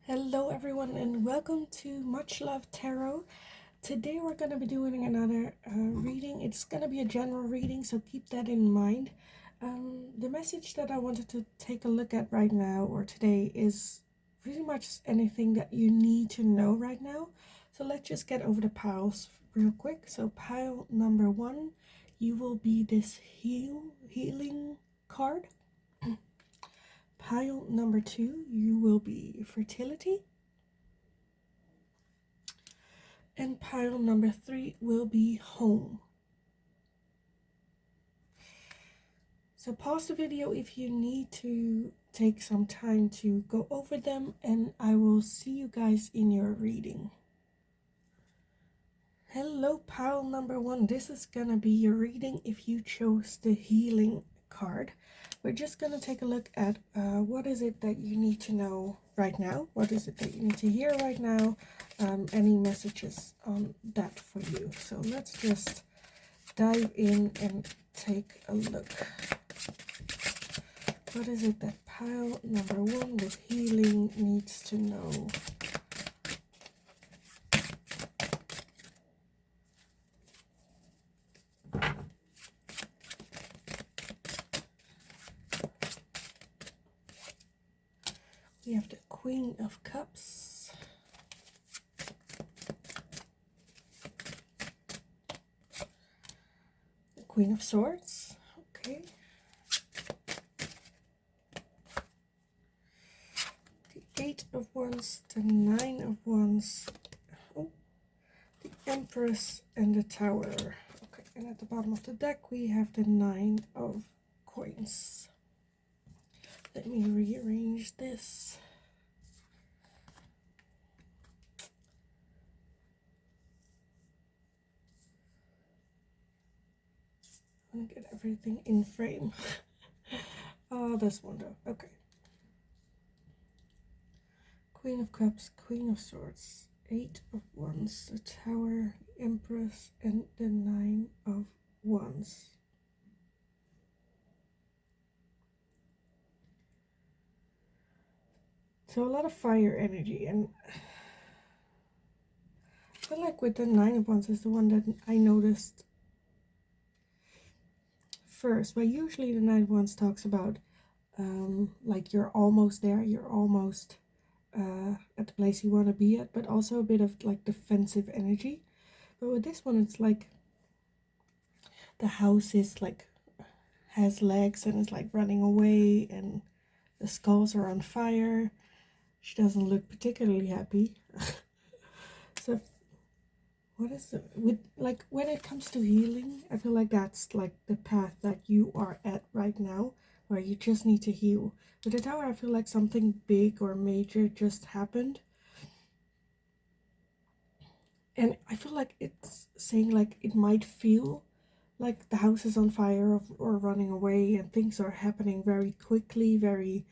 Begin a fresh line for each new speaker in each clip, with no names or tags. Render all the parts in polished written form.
Hello everyone and welcome to Much Love Tarot. Today we're going to be doing another reading. It's going to be a general reading, so keep that in mind. The message that I wanted to take a look at right now or today is pretty much anything that you need to know right now. So let's just get over the piles real quick. So pile number 1, you will be this healing card. Pile number 2, you will be fertility. And pile number 3 will be home. So pause the video if you need to take some time to go over them, and I will see you guys in your reading. Hello, pile number 1. This is gonna be your reading if you chose the healing card. We're just gonna take a look at what is it that you need to know right now. What is it that you need to hear right now? Any messages on that for you. So let's just dive in and take a look. What is it that pile number 1 with healing needs to know? We have the Queen of Cups. The Queen of Swords. Okay. The 8 of Wands, the 9 of Wands. Oh, the Empress and the Tower. Okay, and at the bottom of the deck we have the 9 of Coins. Let me rearrange this. I'm gonna get everything in frame. Oh, this one though. Okay. Queen of Cups, Queen of Swords, 8 of Wands, the Tower, the Empress, and the 9 of Wands. So a lot of fire energy, and I feel like with the 9 of Wands is the one that I noticed first. But usually the 9 of Wands talks about like you're almost there, you're almost at the place you want to be at, but also a bit of like defensive energy. But with this one, it's like the house is like has legs and is like running away, and the skulls are on fire. She doesn't look particularly happy. So what is it with, like, when it comes to healing, I feel like that's like the path that you are at right now, where you just need to heal. With the Tower, I feel like something big or major just happened, and I feel like it's saying like it might feel like the house is on fire or running away, and things are happening very quickly, very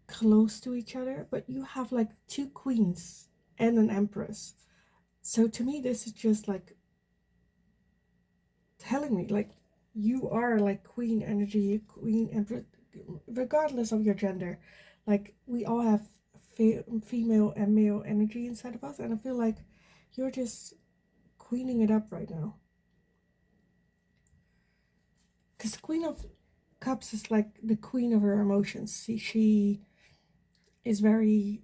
close to each other, but you have like 2 queens and an empress. So to me, this is just like telling me like you are like queen energy, queen empress, regardless of your gender. Like we all have female and male energy inside of us, and I feel like you're just queening it up right now. Because the Queen of Cups is like the queen of her emotions. She is very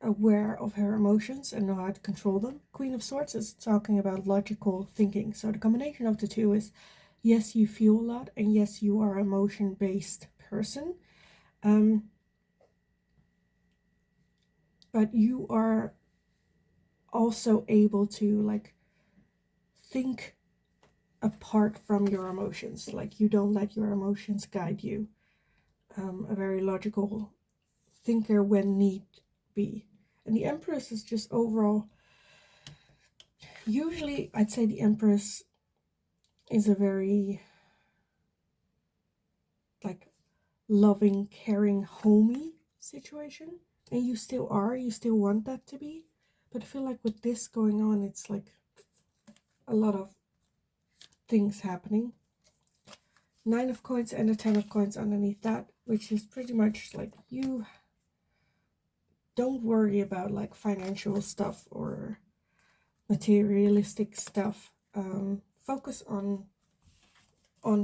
aware of her emotions and know how to control them. Queen of Swords is talking about logical thinking. So the combination of the two is, yes, you feel a lot, and yes, you are an emotion-based person. But you are also able to like think apart from your emotions. Like you don't let your emotions guide you. A very logical thinker when need be. And the Empress is just overall, usually I'd say the Empress is a very like loving, caring, homey situation. And you still are, you still want that to be. But I feel like with this going on, it's like a lot of things happening. 9 of Coins and a 10 of Coins underneath that, which is pretty much like you don't worry about like financial stuff or materialistic stuff. Focus on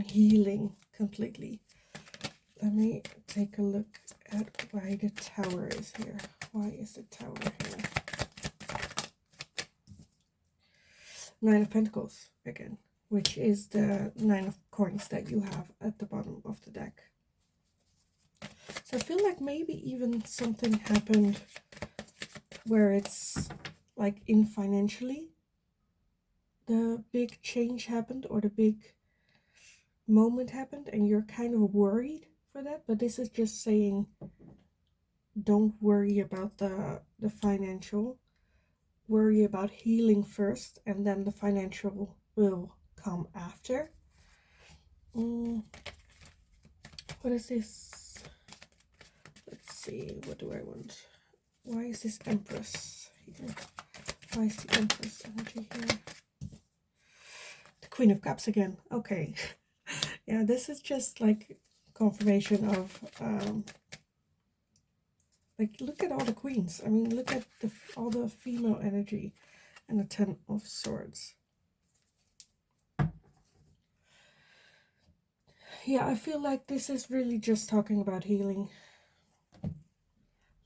healing completely. Let me take a look at why the Tower is here. Why is the Tower here? Nine of Pentacles again, which is the 9 of coins that you have at the bottom of the deck. So I feel like maybe even something happened where it's like in financially, the big change happened or the big moment happened and you're kind of worried for that. But this is just saying don't worry about the financial. Worry about healing first and then the financial will come after. What is this? Let's see, what do I want? Why is this Empress here? Why is the Empress energy here? The Queen of Cups again. Okay. Yeah, this is just like confirmation of like, look at all the queens. I mean, look at all the female energy and the 10 of Swords. Yeah, I feel like this is really just talking about healing.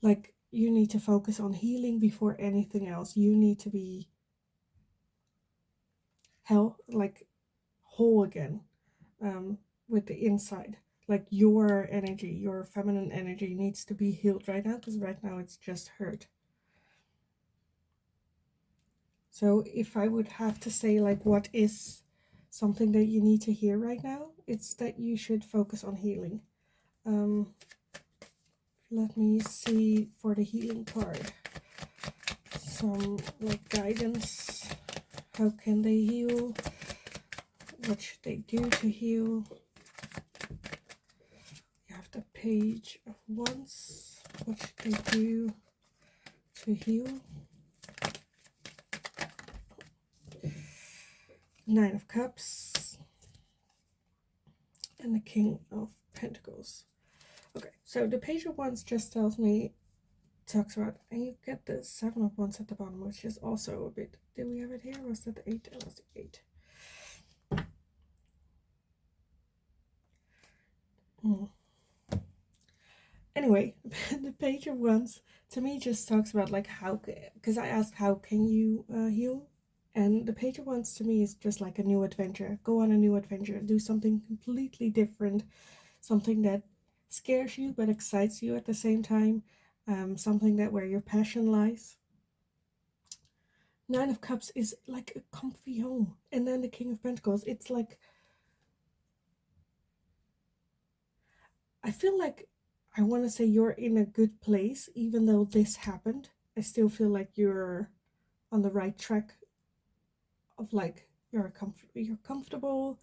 Like, you need to focus on healing before anything else. You need to be whole again, with the inside. Like, your energy, your feminine energy needs to be healed right now, because right now it's just hurt. So if I would have to say, like, what is something that you need to hear right now, it's that you should focus on healing. Let me see for the healing card. Some like guidance. How can they heal? What should they do to heal? You have the Page of Wands. What should they do to heal? 9 of Cups. And the King of Pentacles. Okay, so the Page of Wands just talks about, and you get the 7 of Wands at the bottom, which is also a bit, did we have it here? Was that the 8? It was the 8. Anyway, the Page of Wands to me just talks about like how, because I asked how can you heal, and the Page of Wands to me is just like a new adventure. Go on a new adventure, do something completely different, something that scares you but excites you at the same time, something that where your passion lies. 9 of Cups is like a comfy home, and then the King of Pentacles, it's like, I feel like, I want to say you're in a good place even though this happened. I still feel like you're on the right track of like you're comfortable,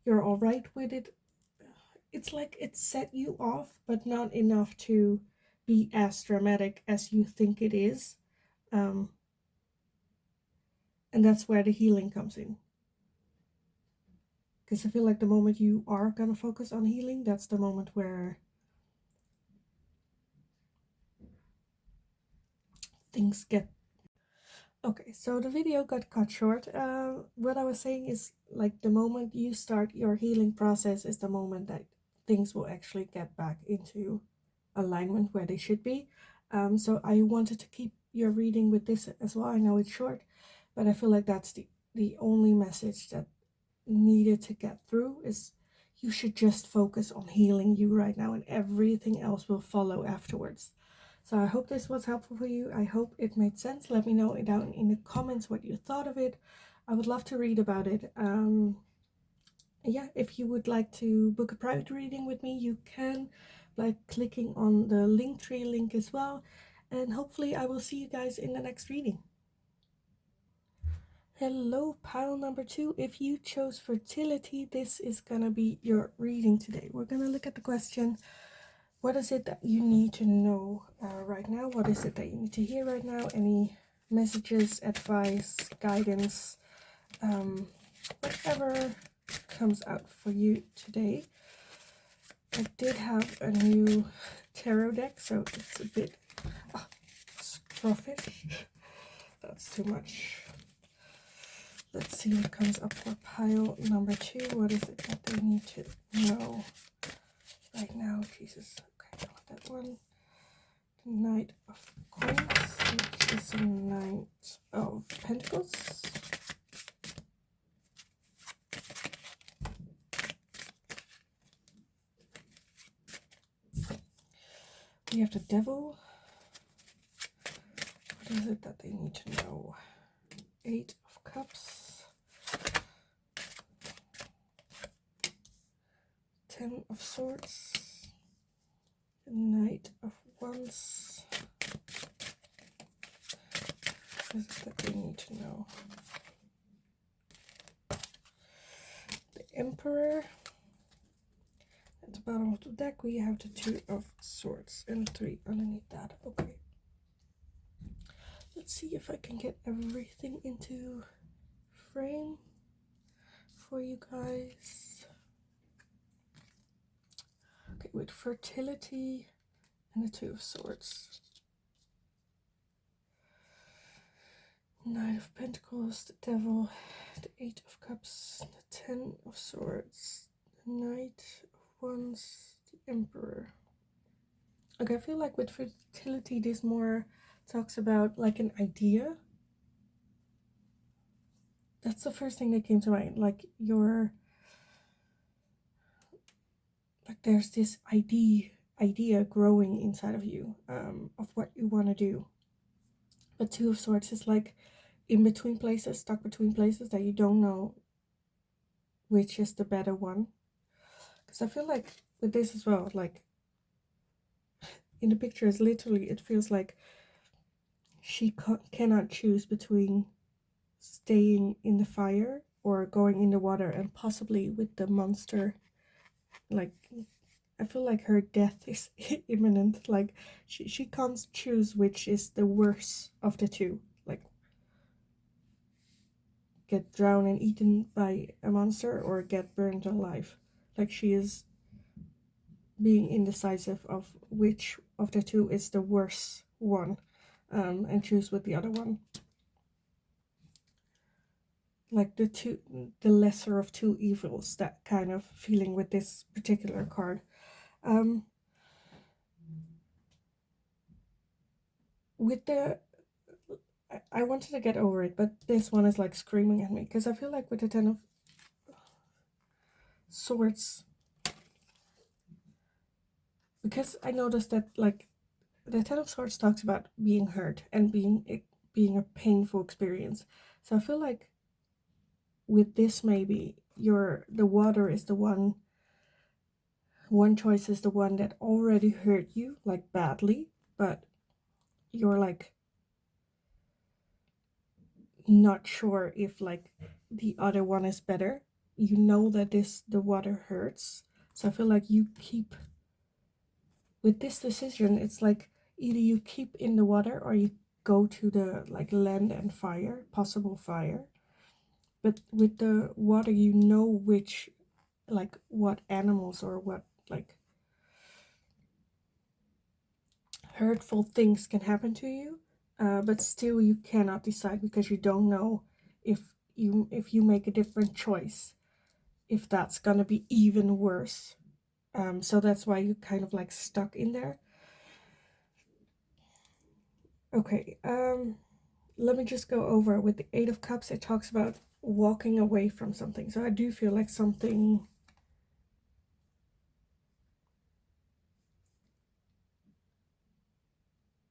you're all right with it. It's like it set you off, but not enough to be as dramatic as you think it is. And that's where the healing comes in. Because I feel like the moment you are gonna focus on healing, that's the moment where things get. Okay, so the video got cut short. What I was saying is, like, the moment you start your healing process is the moment that things will actually get back into alignment where they should be. So I wanted to keep your reading with this as well. I know it's short, but I feel like that's the only message that needed to get through, is you should just focus on healing you right now, and everything else will follow afterwards. So I hope this was helpful for you. I hope it made sense. Let me know down in the comments what you thought of it. I would love to read about it. Yeah, if you would like to book a private reading with me, you can by clicking on the Linktree link as well. And hopefully I will see you guys in the next reading. Hello, pile number 2. If you chose fertility, this is gonna be your reading today. We're gonna look at the question, what is it that you need to know right now? What is it that you need to hear right now? Any messages, advice, guidance, whatever comes out for you today. I did have a new tarot deck, so it's a bit crawfish. That's too much. Let's see what comes up for pile number 2. What is it that they need to know right now? Jesus. Okay, I want that one. The Knight of Coins, which is a Knight of Pentacles. We have the Devil. What is it that they need to know? 8 of Cups. 10 of Swords. The Knight of Wands. What is it that they need to know? The Emperor. At the bottom of the deck we have the 2 of Swords and 3 underneath that. Okay. Let's see if I can get everything into frame for you guys. Okay, with fertility and the 2 of Swords. Knight of Pentacles, the Devil, the 8 of Cups, the 10 of Swords, the Knight of Wands, the Emperor. Okay, I feel like with fertility this more talks about like an idea. That's the first thing that came to mind. Like there's this idea growing inside of you, of what you want to do. But 2 of Swords is like in between places, stuck between places that you don't know which is the better one. Because I feel like with this as well, like in the picture is literally, it feels like she cannot choose between staying in the fire or going in the water, and possibly with the monster, like I feel like her death is imminent. Like she can't choose which is the worst of the two, like get drowned and eaten by a monster or get burned alive. Like she is being indecisive of which of the two is the worst one, and choose with the other one. Like the lesser of two evils, that kind of feeling with this particular card. With the, I wanted to get over it, but this one is like screaming at me, because I feel like with the 10 of Swords, because I noticed that like the 10 of Swords talks about being hurt and being a painful experience. So I feel like with this, maybe the water is the one choice is the one that already hurt you like badly, but you're like not sure if like the other one is better. You know that the water hurts, so I feel like you keep with this decision. It's like either you keep in the water or you go to the like land and fire, possible fire. But with the water, you know which, like what animals or what like hurtful things can happen to you, but still you cannot decide because you don't know if you make a different choice, if that's gonna be even worse. So that's why you kind of like stuck in there. Okay, let me just go over with the 8 of Cups. It talks about walking away from something. So I do feel like something,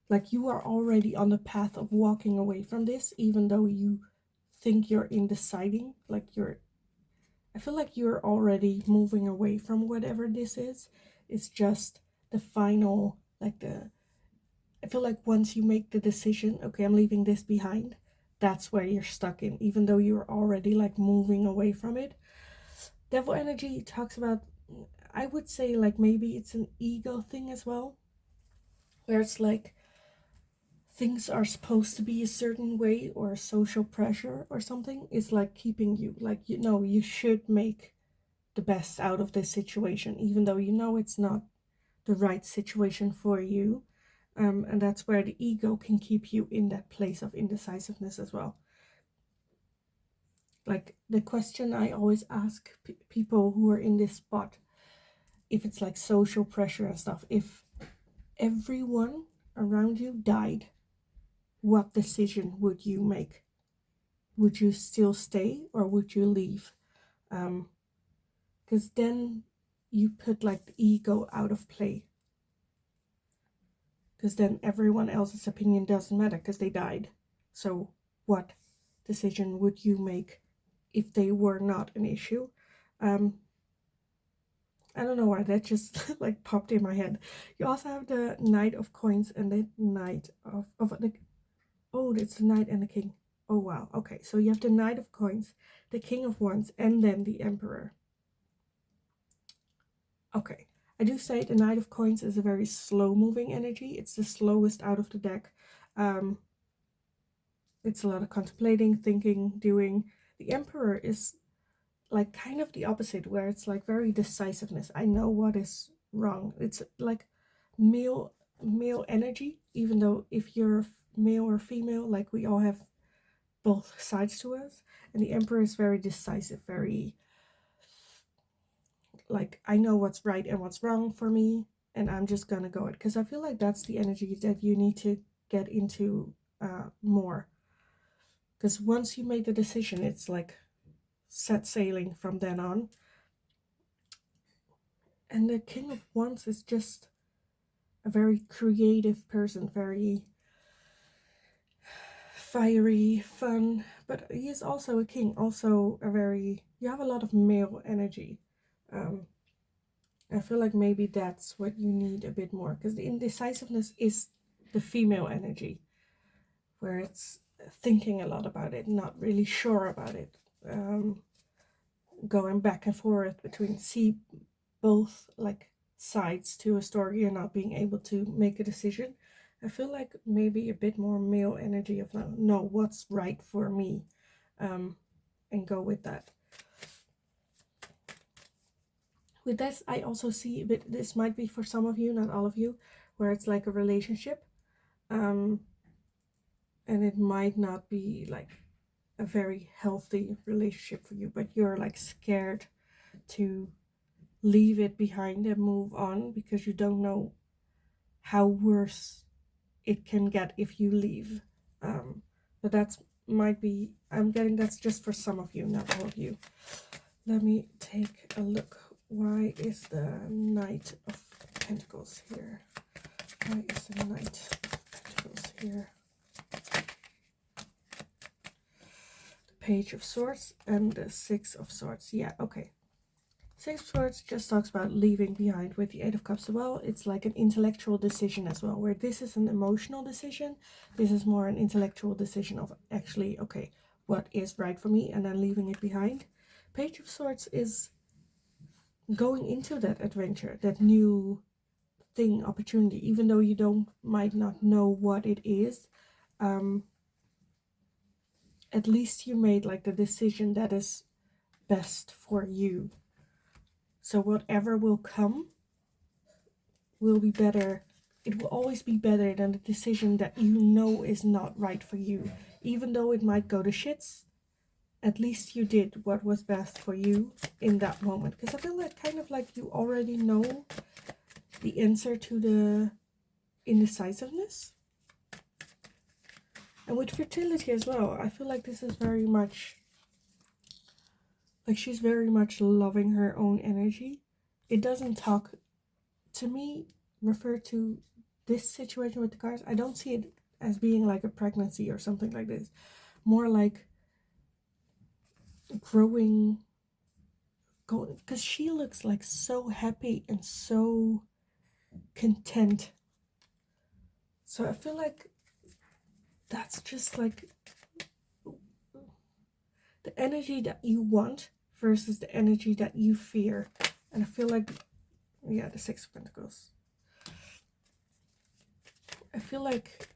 like you are already on the path of walking away from this, even though you think you're in deciding. Like I feel like you're already moving away from whatever this is. It's just the final, like I feel like once you make the decision, okay, I'm leaving this behind, that's where you're stuck in, even though you're already like moving away from it. Devil energy talks about, I would say like maybe it's an ego thing as well, where it's like things are supposed to be a certain way, or social pressure or something is like keeping you, like, you know, you should make the best out of this situation, even though you know it's not the right situation for you. And that's where the ego can keep you in that place of indecisiveness as well. Like the question I always ask people who are in this spot, if it's like social pressure and stuff, if everyone around you died, what decision would you make? Would you still stay or would you leave? Because then you put like the ego out of play. Because then everyone else's opinion doesn't matter because they died. So what decision would you make if they were not an issue? I don't know why that just like popped in my head. You also have the Knight of Coins and the Knight of the, oh, it's the Knight and the King. Oh wow, okay, so you have the Knight of Coins, the King of Wands, and then the Emperor. Okay, I do say the Knight of Coins is a very slow moving energy. It's the slowest out of the deck. It's a lot of contemplating, thinking, doing. The Emperor is like kind of the opposite, where it's like very decisiveness. I know what is wrong. It's like male energy, even though if you're male or female, like we all have both sides to us. And the Emperor is very decisive, very like, I know what's right and what's wrong for me, and I'm just gonna go it. Because I feel like that's the energy that you need to get into more. Because once you make the decision, it's like set sailing from then on. And the King of Wands is just a very creative person, very fiery, fun, but he is also a king, also a very, you have a lot of male energy. I feel like maybe that's what you need a bit more, because the indecisiveness is the female energy, where it's thinking a lot about it, not really sure about it, going back and forth between both like sides to a story and not being able to make a decision. I feel like maybe a bit more male energy of no, what's right for me, and go with that. With this, I also see a bit, this might be for some of you, not all of you, where it's like a relationship, and it might not be like a very healthy relationship for you, but you're like scared to leave it behind and move on because you don't know how worse it can get if you leave. But that's might be, I'm getting that's just for some of you, not all of you. Let me take a look. Why is the Knight of Pentacles here? Why is the Knight of Pentacles here? The Page of Swords and the Six of Swords. Yeah, okay. Six of Swords just talks about leaving behind. With the Eight of Cups as well, it's like an intellectual decision as well, where this is an emotional decision. This is more an intellectual decision of actually, okay, what is right for me, and then leaving it behind. Page of Swords is going into that adventure, that new thing, opportunity, even though you might not know what it is. At least you made like the decision that is best for you. So whatever will come will be better. It will always be better than the decision that you know is not right for you. Even though it might go to shits, at least you did what was best for you in that moment. Because I feel like kind of like you already know the answer to the indecisiveness. And with fertility as well, I feel like this is very much, like she's very much loving her own energy. It doesn't talk, to me, refer to this situation with the cards. I don't see it as being like a pregnancy or something like this. More like growing, because she looks like so happy and so content. So I feel like that's just like the energy that you want versus the energy that you fear. And I feel like, yeah, the Six of Pentacles. I feel like,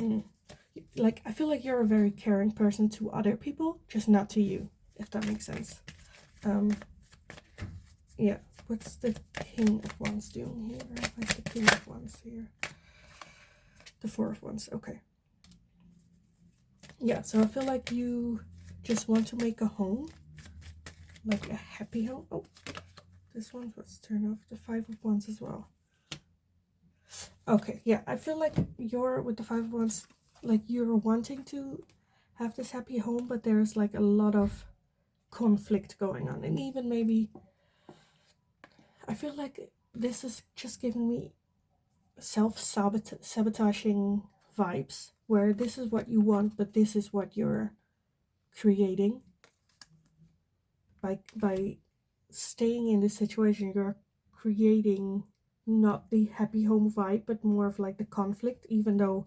I feel like you're a very caring person to other people, just not to you, if that makes sense. Yeah, what's the King of Wands doing here? What's the King of Wands here? The Four of Wands, okay. Yeah, so I feel like you just want to make a home, like a happy home. Oh, this one was turned off. The Five of Wands as well. Okay, yeah, I feel like you're with the Five of Wands, like you're wanting to have this happy home, but there's like a lot of conflict going on, and even maybe I feel like this is just giving me self-sabotaging vibes, where this is what you want, but this is what you're creating. By staying in this situation, you're creating not the happy home vibe, but more of like the conflict, even though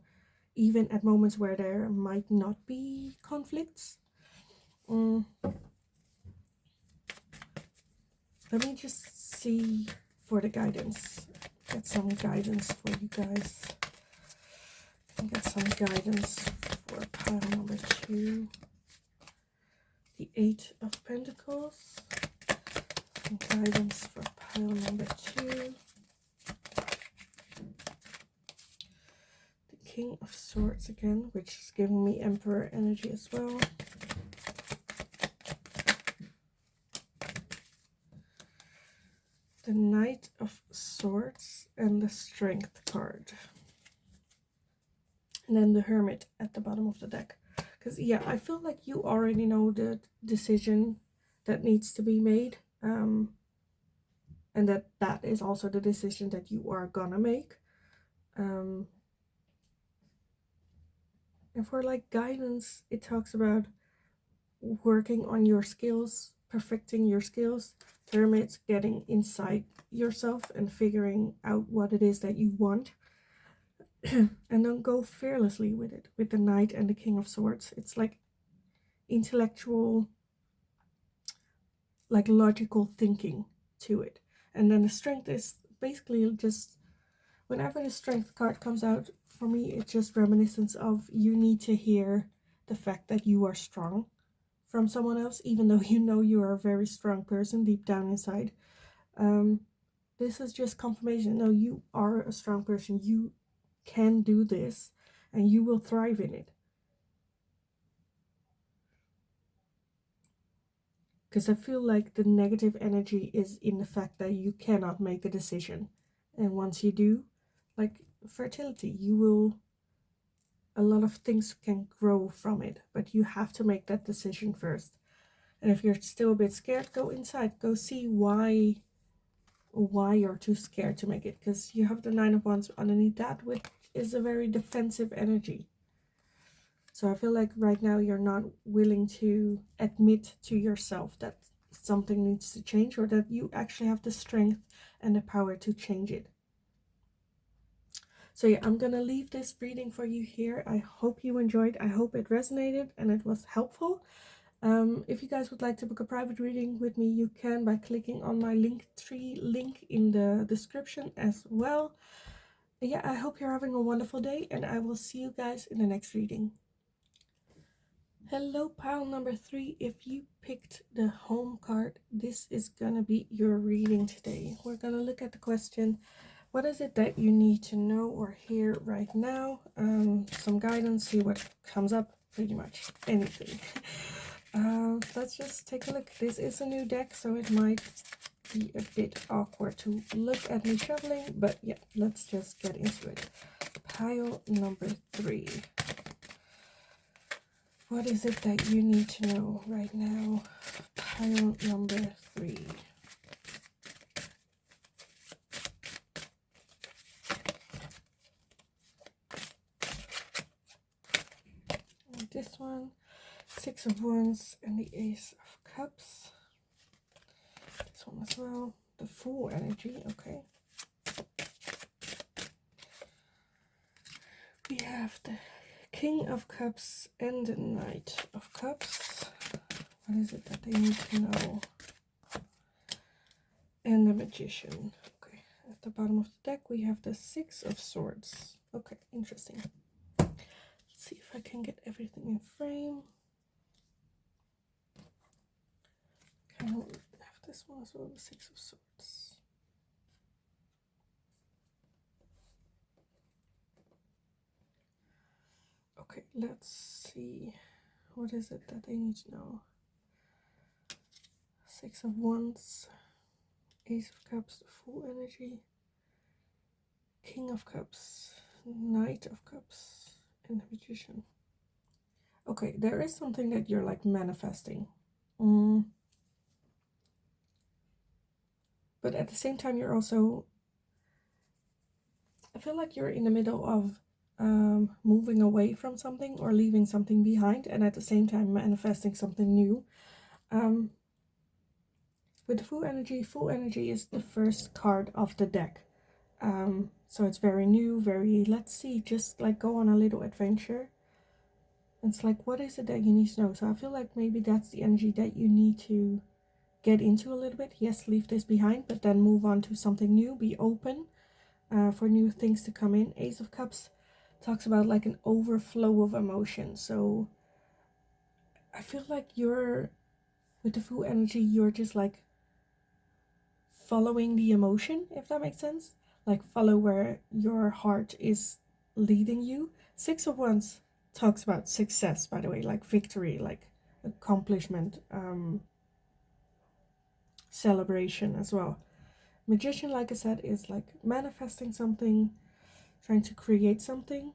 even at moments where there might not be conflicts. Let me just see for the guidance. Get some guidance for you guys. Get some guidance for pile number 2. The Eight of Pentacles. Some guidance for pile number 2. The King of Swords again, which is giving me Emperor energy as well. The Knight of Swords and the Strength card. And then the Hermit at the bottom of the deck. Because, yeah, I feel like you already know the decision that needs to be made. And that is also the decision that you are gonna make. And for like guidance, it talks about working on your skills, perfecting your skills. Hermit, getting inside yourself and figuring out what it is that you want. And don't go fearlessly with it. With the Knight and the King of Swords, it's like intellectual, like logical thinking to it. And then the Strength is basically just, whenever the Strength card comes out, for me it's just reminiscence of you need to hear the fact that you are strong from someone else, even though you know you are a very strong person deep down inside. This is just confirmation. No, you are a strong person. You can do this and you will thrive in it. Because I feel like the negative energy is in the fact that you cannot make a decision. And once you do, like fertility, you will, a lot of things can grow from it, but you have to make that decision first. And if you're still a bit scared, go inside, go see why you're too scared to make it, because you have the Nine of Wands underneath that, which is a very defensive energy. So I feel like right now you're not willing to admit to yourself that something needs to change, or that you actually have the strength and the power to change it. So yeah, I'm gonna leave this reading for you here. I hope you enjoyed. I hope it resonated and it was helpful. If you guys would like to book a private reading with me, you can by clicking on my Linktree link in the description as well. But yeah, I hope you're having a wonderful day, and I will see you guys in the next reading. Hello, pile number 3. If you picked the home card, this is gonna be your reading today. We're gonna look at the question, what is it that you need to know or hear right now? Some guidance, see what comes up, pretty much anything. Let's just take a look. This is a new deck, so it might be a bit awkward to look at me shuffling, but yeah, let's just get into it. Pile number 3. What is it that you need to know right now? Pile number 3. And this one, Six of Wands and the Ace of Cups. This one as well. The Fool energy, okay. We have the King of Cups and the Knight of Cups. What is it that they need to know? And the Magician. Okay, at the bottom of the deck we have the Six of Swords. Okay, interesting. Let's see if I can get everything in frame. Kind of have this one as well, the Six of Swords. Okay, let's see. What is it that they need to know? 6 of Wands, Ace of Cups, the Full energy, King of Cups, Knight of Cups, and the Magician. Okay, there is something that you're like manifesting. But at the same time, you're also, I feel like you're in the middle of moving away from something or leaving something behind, and at the same time manifesting something new. With the Full energy is the first card of the deck. So it's very new, very, let's see, just like go on a little adventure. It's like, what is it that you need to know? So I feel like maybe that's the energy that you need to get into a little bit. Yes, leave this behind, but then move on to something new. Be open for new things to come in. Ace of Cups talks about like an overflow of emotion. So I feel like you're, with the Full energy, you're just like following the emotion, if that makes sense. Like follow where your heart is leading you. 6 of Wands talks about success, by the way, like victory, like accomplishment, celebration as well. Magician, like I said, is like manifesting something, trying to create something.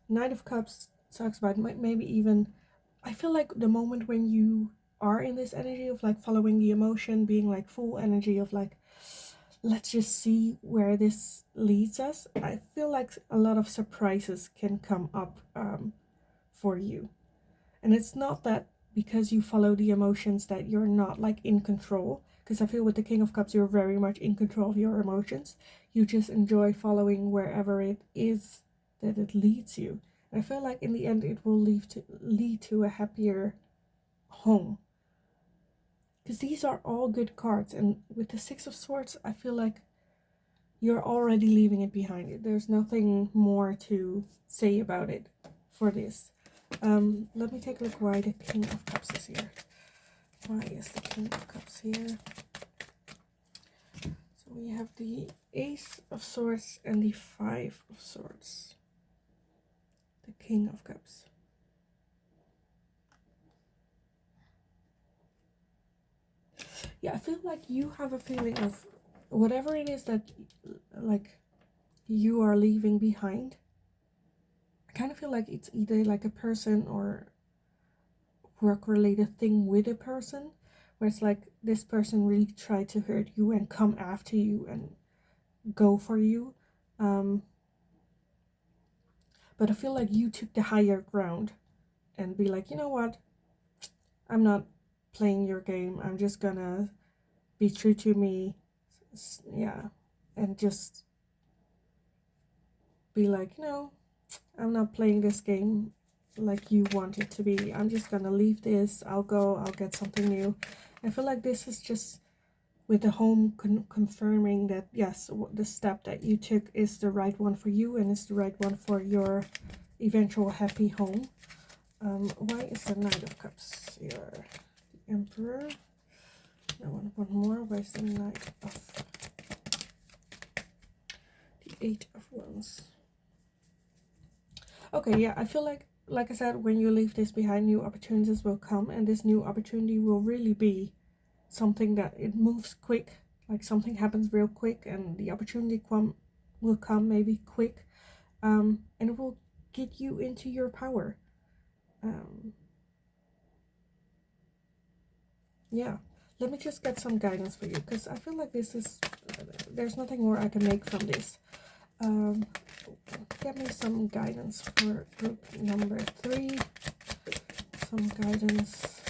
Knight of Cups talks about maybe even, I feel like the moment when you are in this energy of like following the emotion, being like full energy of like, let's just see where this leads us. I feel like a lot of surprises can come up for you. And it's not that because you follow the emotions that you're not like in control. Because I feel with the King of Cups, you're very much in control of your emotions. You just enjoy following wherever it is that it leads you. And I feel like in the end, it will lead to a happier home. Because these are all good cards. And with the 6 of Swords, I feel like you're already leaving it behind you. There's nothing more to say about it for this. Let me take a look why the King of Cups is here. Why is the King of Cups here? So we have the Ace of Swords and the 5 of Swords. The King of Cups. Yeah, I feel like you have a feeling of whatever it is that like you are leaving behind. I kind of feel like it's either like a person or work-related thing with a person, where it's like this person really tried to hurt you and come after you and go for you. But I feel like you took the higher ground and be like, you know what? I'm not playing your game. I'm just gonna be true to me. Yeah. And just be like, I'm not playing this game like you want it to be. I'm just gonna leave this. I'll get something new. I feel like this is just with the home confirming that yes, the step that you took is the right one for you and is the right one for your eventual happy home. Why is the Knight of Cups here? The Emperor. I want one more. Why is the Knight of the 8 of Wands? Okay, yeah, I feel like I said, when you leave this behind, new opportunities will come, and this new opportunity will really be something that it moves quick, like something happens real quick, and the opportunity will come maybe quick, and it will get you into your power. Yeah, let me just get some guidance for you, because I feel like there's nothing more I can make from this. Get me some guidance for group number 3. Some guidance.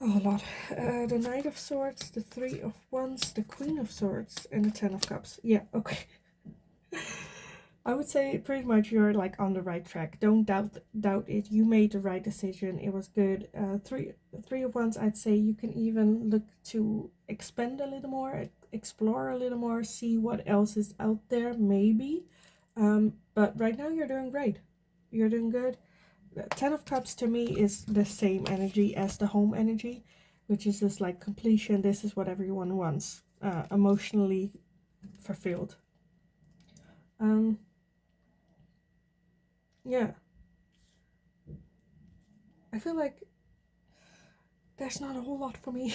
Oh, a lot. The Knight of Swords, the 3 of Wands, the Queen of Swords, and the 10 of Cups. Yeah, okay. I would say pretty much you're like on the right track. Don't doubt it. You made the right decision. It was good. Three of Wands, I'd say you can even look to expand a little more, explore a little more, see what else is out there, maybe. But right now you're doing great. You're doing good. The 10 of Cups to me is the same energy as the home energy, which is just like completion. This is what everyone wants. Emotionally fulfilled. Yeah, I feel like there's not a whole lot for me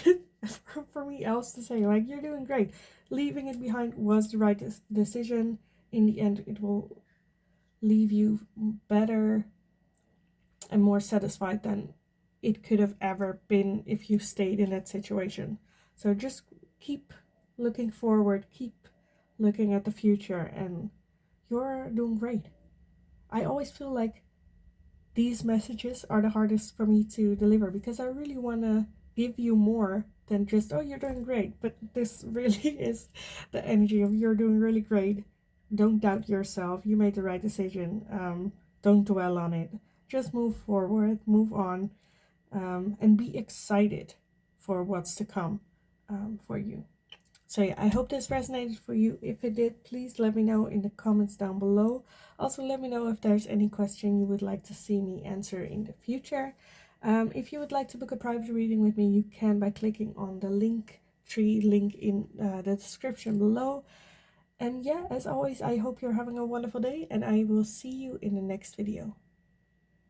for me else to say. Like, you're doing great. Leaving it behind was the right decision. In the end, it will leave you better and more satisfied than it could have ever been if you stayed in that situation. So just keep looking forward, keep looking at the future, and you're doing great. I always feel like these messages are the hardest for me to deliver because I really want to give you more than just, oh, you're doing great. But this really is the energy of, you're doing really great. Don't doubt yourself. You made the right decision. Don't dwell on it. Just move forward, move on, and be excited for what's to come for you. So yeah, I hope this resonated for you. If it did, please let me know in the comments down below. Also, let me know if there's any question you would like to see me answer in the future. If you would like to book a private reading with me, you can by clicking on the link in the description below. And yeah, as always, I hope you're having a wonderful day, and I will see you in the next video.